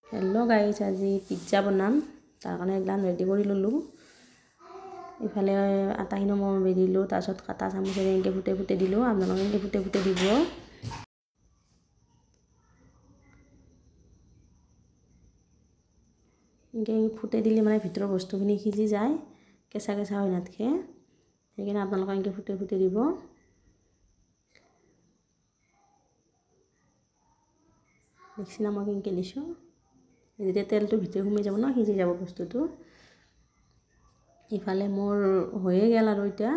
hello guys आज pizza बनाम तार कारण एगलान रेडी कर ललो इफाले आटाखिनि मैं बेरिलो तारपिছত काटा चामुचेरे एंके फुटे फुटे दिलो आपनालोक एंके फुटे फुटे দিব एंके फुटे दिले माने भितर बस्तुखिनि सिजी যায় केसा केसा হয় নাথকে সেইকাৰণে आपनालोक एंके फुटे फुटे দিব দেখছিনা মই এंके দিছো এদিকে তেলটো ভিতরে ঘুমে যাব না সিজি যাব বস্তুটো ইফালে মোর হয়ে গেল আর ওইটা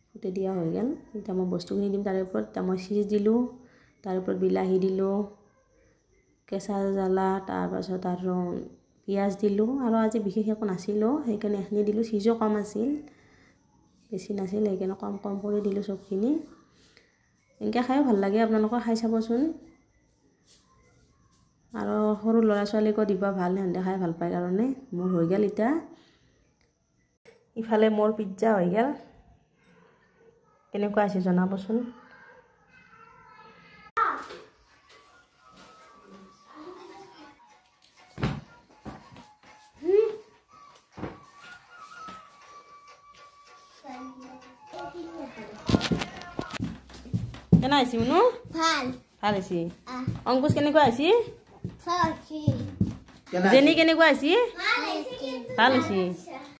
ফুটে দিয়া হয়ে গেল এটা মই বস্তুখিনি দিম তার উপর তা মই চিজ দিলো তার উপর বিলাহি দিলো কেঁচা জ্বালা তার পাছত আর পিয়াজ দিলো আর আজি বিশেষ একো নাছিল সেইকাৰণে এখনি দিলো চিজও কম আছিল বেছি নাছিল সেইকাৰণে কম কম কৰি দিলো সবখিনি এনকে খাই ভাল লাগে আপোনালোক খাই চাবচোন আৰ সৰু লড়া ছোৱালীকো দিবা ভাল হেন্দে খাই ভাল পায় কাৰণে মোৰ হৈ গেল ইটা ইফালে মোৰ পিজ্জা হৈ গেল কেনেকুৱা আছে জনাবচোন কেনা আছে মুনু ভাল ভাল আছে অংকুশ কেনেকুৱা আছে जेनी केनेকুৱা আছে ভাল আছে